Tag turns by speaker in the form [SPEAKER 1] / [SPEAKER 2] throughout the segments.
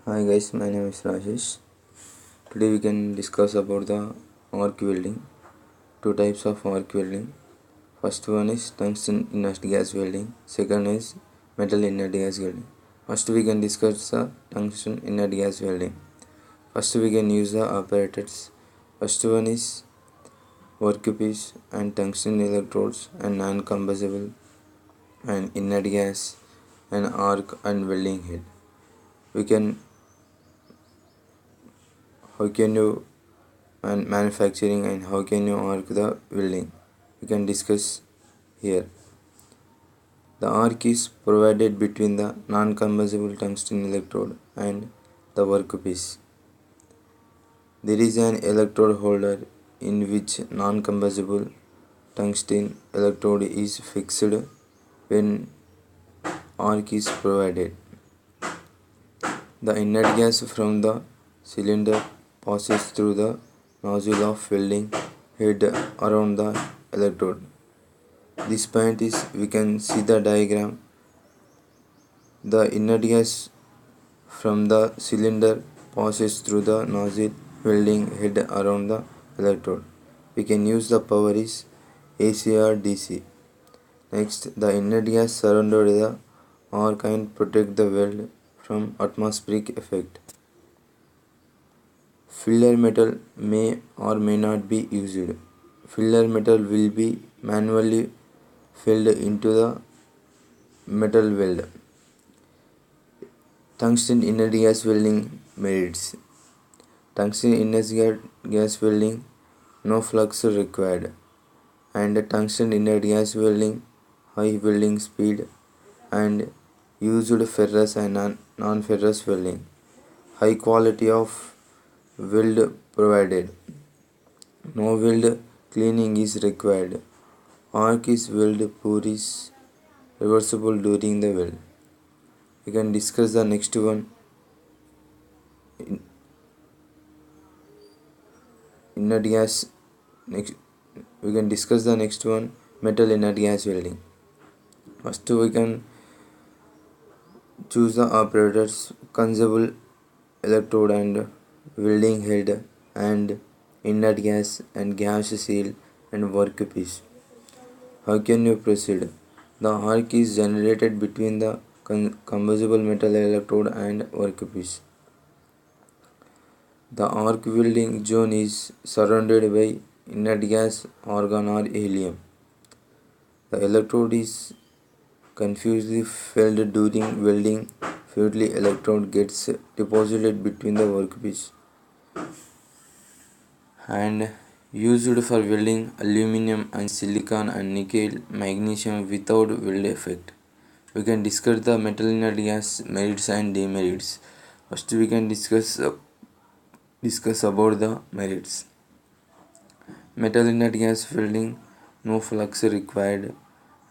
[SPEAKER 1] Hi guys, my name is Rajesh. Today we can discuss about the arc welding. Two types of arc welding. First one is tungsten inert gas welding. Second is metal inert gas welding. First we can discuss the tungsten inert gas welding. First we can use the apparatus. First one is workpiece and tungsten electrodes and non-combustible and inert gas and arc and welding head. We can how can you and manufacturing and how can you arc the welding, we can discuss here. The arc is provided between the non-combustible tungsten electrode and the workpiece. There is an electrode holder in which non-combustible tungsten electrode is fixed. When arc is provided, the inert gas from the cylinder passes through the nozzle of welding head around the electrode. This point is, we can see the diagram. The inert gas from the cylinder passes through the nozzle welding head around the electrode. We can use the power is AC or DC. Next, the inert gas surrounded the arc and protect the weld from atmospheric effect. Filler metal may or may not be used. Filler metal will be manually filled into the metal weld. Tungsten inert gas welding merits. Tungsten inert gas welding, no flux required, and tungsten inert gas welding, high welding speed, and used ferrous and non-ferrous welding. High quality of weld provided. No weld cleaning is required. Arc is weld pour is reversible during the weld. We can discuss the next one. Inert gas. Next, we can discuss the next one. Metal inert gas welding. First, we can choose the operators, consumable electrode and welding head and inert gas and gas seal and workpiece. How can you proceed? The arc is generated between the combustible metal electrode and workpiece. The arc welding zone is surrounded by inert gas, argon or helium. The electrode is confusely filled during welding. Fluidly electrode gets deposited between the workpiece and used for welding aluminum and silicon and nickel magnesium without weld effect. We can discuss the metal inert gas merits and demerits. First we can discuss about the merits. Metal inert gas welding, no flux required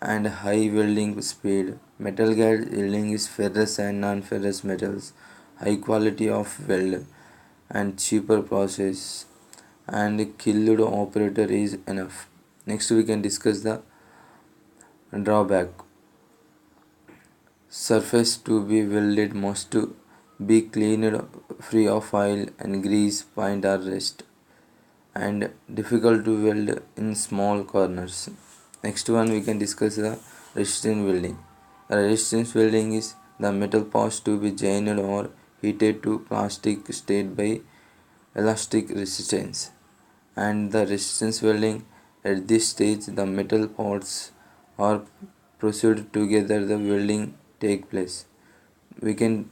[SPEAKER 1] and high welding speed. Metal gas welding is ferrous and non-ferrous metals, high quality of weld and cheaper process, and skilled operator is enough. Next we can discuss the drawback. Surface to be welded must be cleaned free of oil and grease, paint or rust, and difficult to weld in small corners. Next one we can discuss the resistance welding. The resistance welding is the metal parts to be joined or heated to plastic state by elastic resistance, and the resistance welding, at this stage the metal parts are pressed together, the welding take place. We can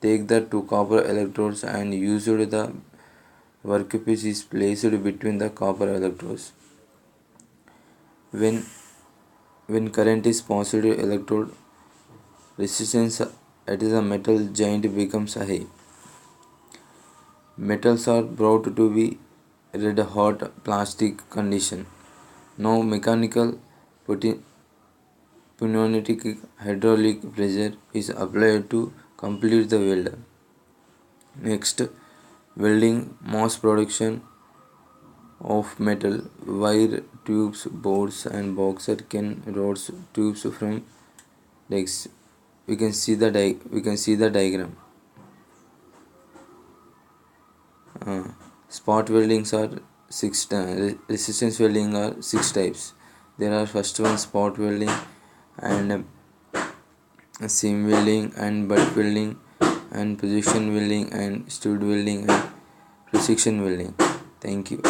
[SPEAKER 1] take the two copper electrodes and use the workpiece is placed between the copper electrodes. When current is passed to electrode, resistance at the metal joint becomes high. Metals are brought to be red hot plastic condition. No mechanical pneumatic hydraulic pressure is applied to complete the weld. Next, welding mass production of metal, wire, tubes, boards and boxer can rods tubes from legs. We can see the diagram. Spot weldings are resistance welding are six types. There are first one spot welding and seam welding and butt welding and position welding and stud welding and precision welding. Thank you.